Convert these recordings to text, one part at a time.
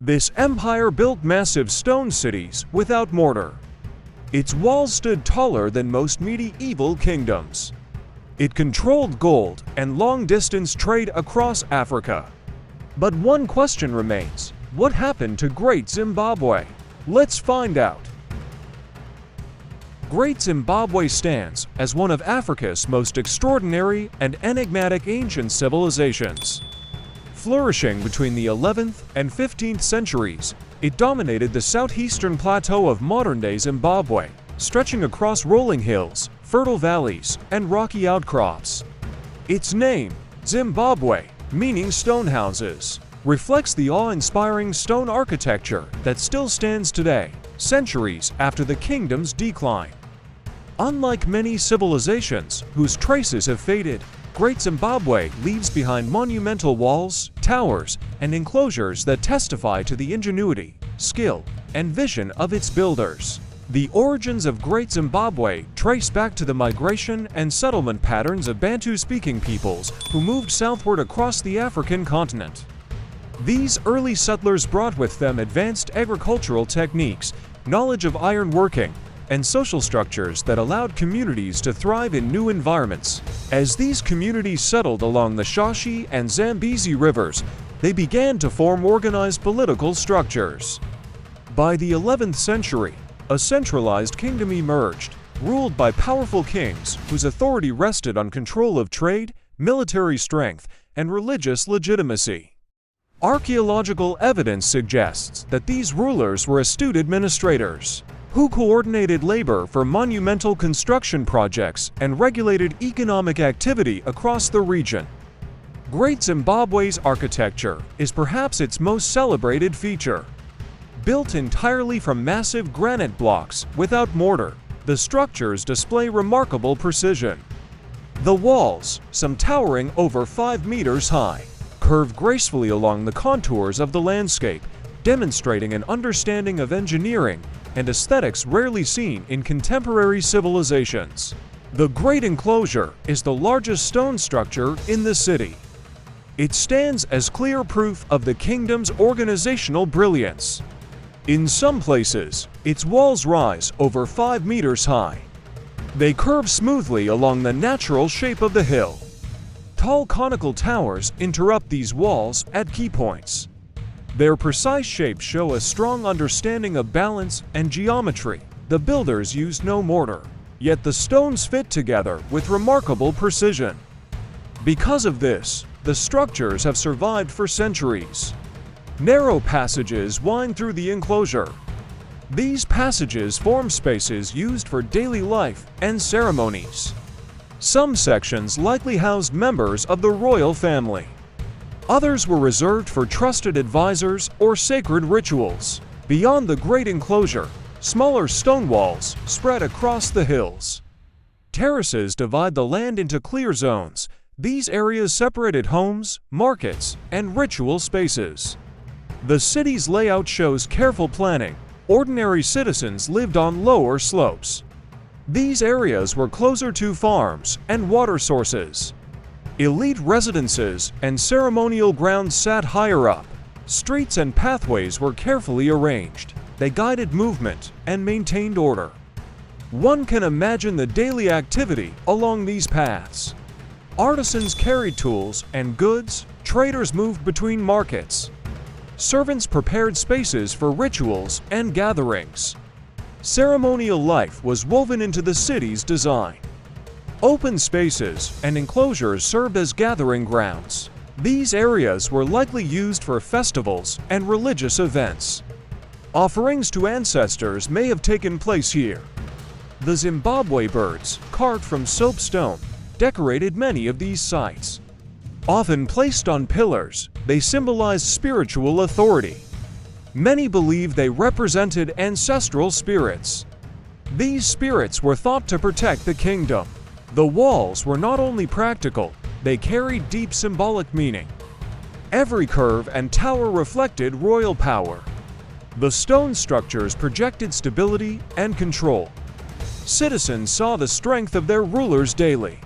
This empire built massive stone cities without mortar. Its walls stood taller than most medieval kingdoms. It controlled gold and long-distance trade across Africa. But one question remains: what happened to Great Zimbabwe? Let's find out. Great Zimbabwe stands as one of Africa's most extraordinary and enigmatic ancient civilizations. Flourishing between the 11th and 15th centuries, it dominated the southeastern plateau of modern-day Zimbabwe, stretching across rolling hills, fertile valleys, and rocky outcrops. Its name, Zimbabwe, meaning stone houses, reflects the awe-inspiring stone architecture that still stands today, centuries after the kingdom's decline. Unlike many civilizations whose traces have faded, Great Zimbabwe leaves behind monumental walls, towers, and enclosures that testify to the ingenuity, skill, and vision of its builders. The origins of Great Zimbabwe trace back to the migration and settlement patterns of Bantu-speaking peoples who moved southward across the African continent. These early settlers brought with them advanced agricultural techniques, knowledge of ironworking, and social structures that allowed communities to thrive in new environments. As these communities settled along the Shashi and Zambezi rivers, they began to form organized political structures. By the 11th century, a centralized kingdom emerged, ruled by powerful kings whose authority rested on control of trade, military strength, and religious legitimacy. Archaeological evidence suggests that these rulers were astute administrators who coordinated labor for monumental construction projects and regulated economic activity across the region. Great Zimbabwe's architecture is perhaps its most celebrated feature. Built entirely from massive granite blocks without mortar, the structures display remarkable precision. The walls, some towering over 5 meters high, curve gracefully along the contours of the landscape, demonstrating an understanding of engineering and aesthetics rarely seen in contemporary civilizations. The Great Enclosure is the largest stone structure in the city. It stands as clear proof of the kingdom's organizational brilliance. In some places, its walls rise over 5 meters high. They curve smoothly along the natural shape of the hill. Tall conical towers interrupt these walls at key points. Their precise shapes show a strong understanding of balance and geometry. The builders used no mortar, yet the stones fit together with remarkable precision. Because of this, the structures have survived for centuries. Narrow passages wind through the enclosure. These passages form spaces used for daily life and ceremonies. Some sections likely housed members of the royal family. Others were reserved for trusted advisors or sacred rituals. Beyond the Great Enclosure, smaller stone walls spread across the hills. Terraces divide the land into clear zones. These areas separated homes, markets, and ritual spaces. The city's layout shows careful planning. Ordinary citizens lived on lower slopes. These areas were closer to farms and water sources. Elite residences and ceremonial grounds sat higher up. Streets and pathways were carefully arranged. They guided movement and maintained order. One can imagine the daily activity along these paths. Artisans carried tools and goods, traders moved between markets. Servants prepared spaces for rituals and gatherings. Ceremonial life was woven into the city's design. Open spaces and enclosures served as gathering grounds. These areas were likely used for festivals and religious events. Offerings to ancestors may have taken place here. The Zimbabwe birds, carved from soapstone, decorated many of these sites. Often placed on pillars, they symbolized spiritual authority. Many believe they represented ancestral spirits. These spirits were thought to protect the kingdom. The walls were not only practical, they carried deep symbolic meaning. Every curve and tower reflected royal power. The stone structures projected stability and control. Citizens saw the strength of their rulers daily.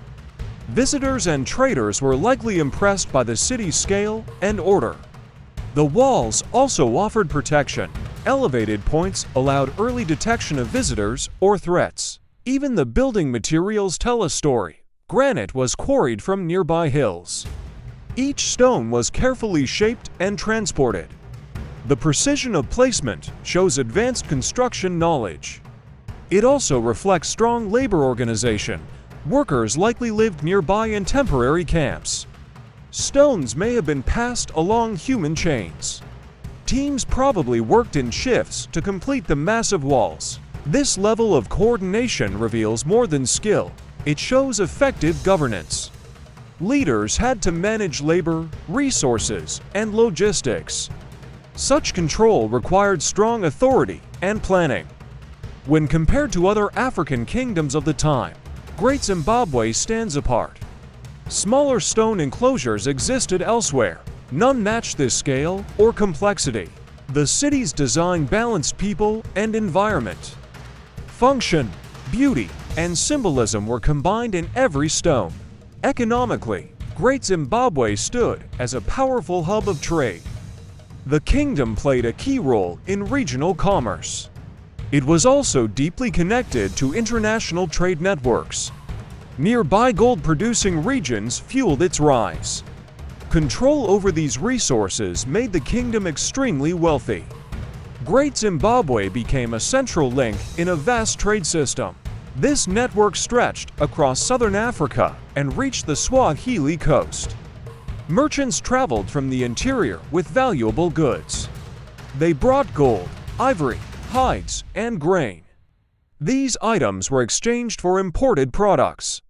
Visitors and traders were likely impressed by the city's scale and order. The walls also offered protection. Elevated points allowed early detection of visitors or threats. Even the building materials tell a story. Granite was quarried from nearby hills. Each stone was carefully shaped and transported. The precision of placement shows advanced construction knowledge. It also reflects strong labor organization. Workers likely lived nearby in temporary camps. Stones may have been passed along human chains. Teams probably worked in shifts to complete the massive walls. This level of coordination reveals more than skill. It shows effective governance. Leaders had to manage labor, resources, and logistics. Such control required strong authority and planning. When compared to other African kingdoms of the time, Great Zimbabwe stands apart. Smaller stone enclosures existed elsewhere. None matched this scale or complexity. The city's design balanced people and environment. Function, beauty, and symbolism were combined in every stone. Economically, Great Zimbabwe stood as a powerful hub of trade. The kingdom played a key role in regional commerce. It was also deeply connected to international trade networks. Nearby gold-producing regions fueled its rise. Control over these resources made the kingdom extremely wealthy. Great Zimbabwe became a central link in a vast trade system. This network stretched across southern Africa and reached the Swahili Coast. Merchants traveled from the interior with valuable goods. They brought gold, ivory, hides, and grain. These items were exchanged for imported products.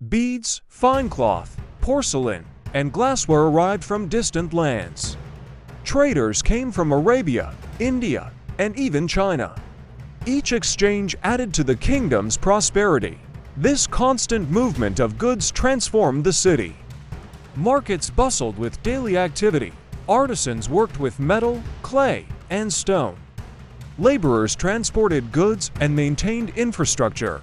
Beads, fine cloth, porcelain, and glassware arrived from distant lands. Traders came from Arabia, India, and even China. Each exchange added to the kingdom's prosperity. This constant movement of goods transformed the city. Markets bustled with daily activity. Artisans worked with metal, clay, and stone. Laborers transported goods and maintained infrastructure.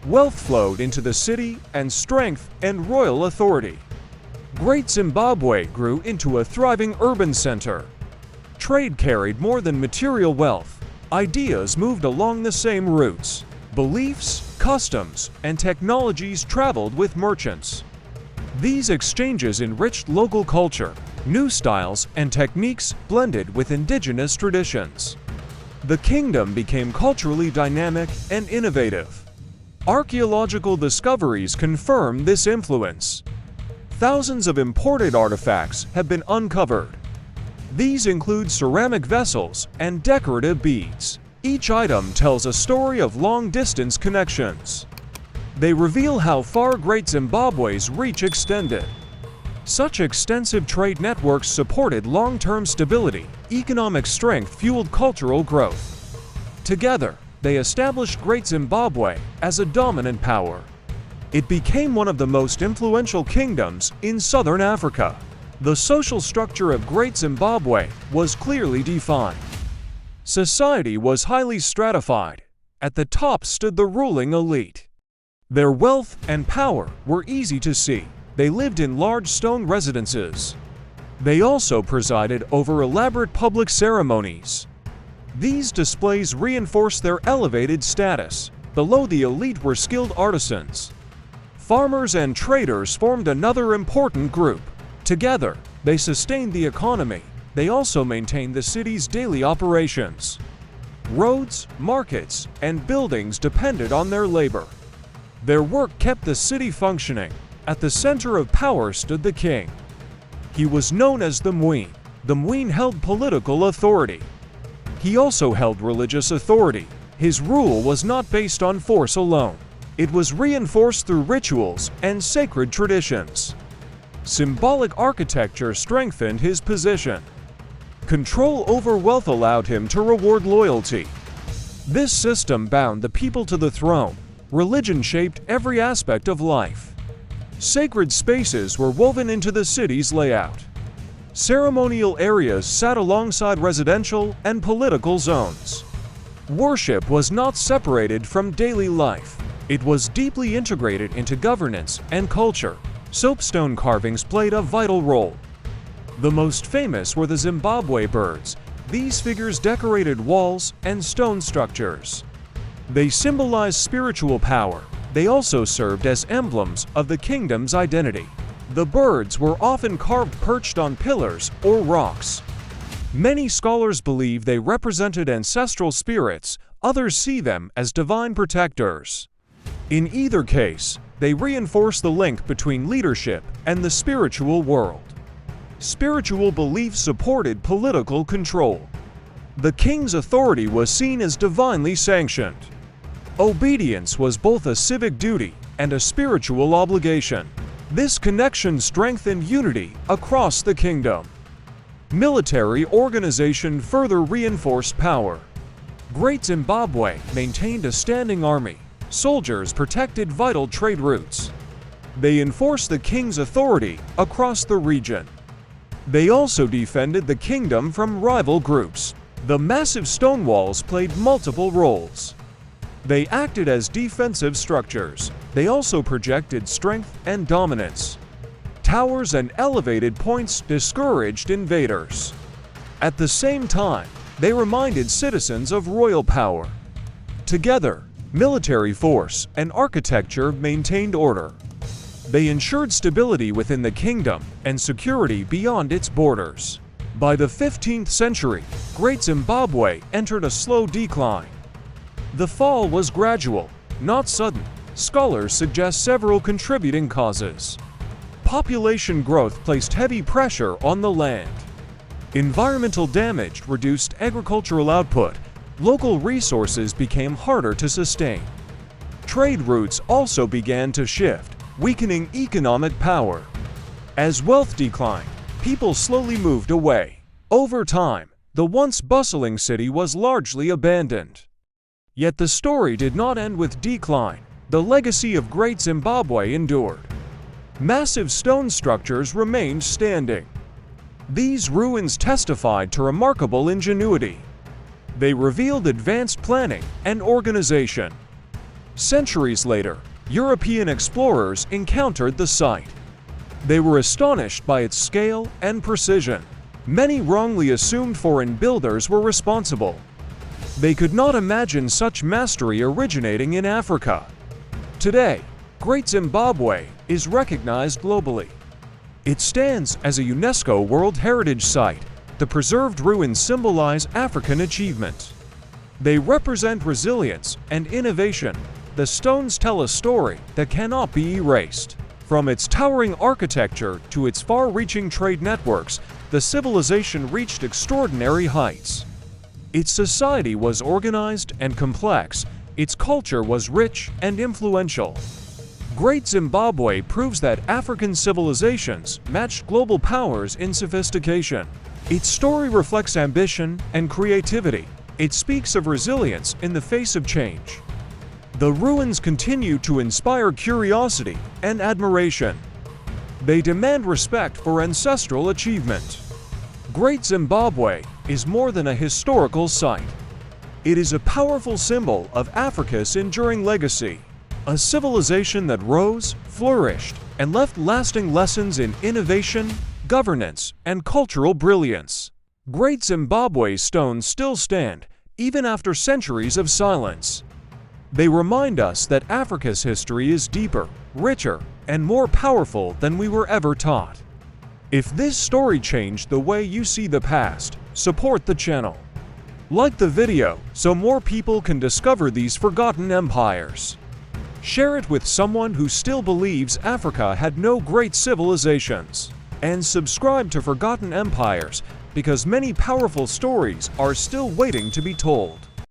Wealth flowed into the city and strength and royal authority. Great Zimbabwe grew into a thriving urban center. Trade carried more than material wealth. Ideas moved along the same routes. Beliefs, customs, and technologies traveled with merchants. These exchanges enriched local culture. New styles and techniques blended with indigenous traditions. The kingdom became culturally dynamic and innovative. Archaeological discoveries confirm this influence. Thousands of imported artifacts have been uncovered. These include ceramic vessels and decorative beads. Each item tells a story of long-distance connections. They reveal how far Great Zimbabwe's reach extended. Such extensive trade networks supported long-term stability. Economic strength fueled cultural growth. Together, they established Great Zimbabwe as a dominant power. It became one of the most influential kingdoms in southern Africa. The social structure of Great Zimbabwe was clearly defined. Society was highly stratified. At the top stood the ruling elite. Their wealth and power were easy to see. They lived in large stone residences. They also presided over elaborate public ceremonies. These displays reinforced their elevated status. Below the elite were skilled artisans. Farmers and traders formed another important group. Together, they sustained the economy. They also maintained the city's daily operations. Roads, markets, and buildings depended on their labor. Their work kept the city functioning. At the center of power stood the king. He was known as the Mwini. The Mwini held political authority. He also held religious authority. His rule was not based on force alone. It was reinforced through rituals and sacred traditions. Symbolic architecture strengthened his position. Control over wealth allowed him to reward loyalty. This system bound the people to the throne. Religion shaped every aspect of life. Sacred spaces were woven into the city's layout. Ceremonial areas sat alongside residential and political zones. Worship was not separated from daily life. It was deeply integrated into governance and culture. Soapstone carvings played a vital role. The most famous were the Zimbabwe Birds. These figures decorated walls and stone structures. They symbolized spiritual power. They also served as emblems of the kingdom's identity. The birds were often carved perched on pillars or rocks. Many scholars believe they represented ancestral spirits, others see them as divine protectors. In either case, they reinforce the link between leadership and the spiritual world. Spiritual beliefs supported political control. The king's authority was seen as divinely sanctioned. Obedience was both a civic duty and a spiritual obligation. This connection strengthened unity across the kingdom. Military organization further reinforced power. Great Zimbabwe maintained a standing army. Soldiers protected vital trade routes. They enforced the king's authority across the region. They also defended the kingdom from rival groups. The massive stone walls played multiple roles. They acted as defensive structures. They also projected strength and dominance. Towers and elevated points discouraged invaders. At the same time, they reminded citizens of royal power. Together, military force and architecture maintained order. They ensured stability within the kingdom and security beyond its borders. By the 15th century, Great Zimbabwe entered a slow decline. The fall was gradual, not sudden. Scholars suggest several contributing causes. Population growth placed heavy pressure on the land. Environmental damage reduced agricultural output. Local resources became harder to sustain. Trade routes also began to shift, weakening economic power. As wealth declined, people slowly moved away. Over time, the once bustling city was largely abandoned. Yet the story did not end with decline. The legacy of Great Zimbabwe endured. Massive stone structures remained standing. These ruins testified to remarkable ingenuity. They revealed advanced planning and organization. Centuries later, European explorers encountered the site. They were astonished by its scale and precision. Many wrongly assumed foreign builders were responsible. They could not imagine such mastery originating in Africa. Today, Great Zimbabwe is recognized globally. It stands as a UNESCO World Heritage Site. The preserved ruins symbolize African achievement. They represent resilience and innovation. The stones tell a story that cannot be erased. From its towering architecture to its far-reaching trade networks, the civilization reached extraordinary heights. Its society was organized and complex. Its culture was rich and influential. Great Zimbabwe proves that African civilizations matched global powers in sophistication. Its story reflects ambition and creativity. It speaks of resilience in the face of change. The ruins continue to inspire curiosity and admiration. They demand respect for ancestral achievement. Great Zimbabwe is more than a historical site. It is a powerful symbol of Africa's enduring legacy. A civilization that rose, flourished, and left lasting lessons in innovation, governance, and cultural brilliance. Great Zimbabwe stones still stand, even after centuries of silence. They remind us that Africa's history is deeper, richer, and more powerful than we were ever taught. If this story changed the way you see the past, support the channel. Like the video so more people can discover these forgotten empires. Share it with someone who still believes Africa had no great civilizations. And subscribe to Forgotten Empires because many powerful stories are still waiting to be told.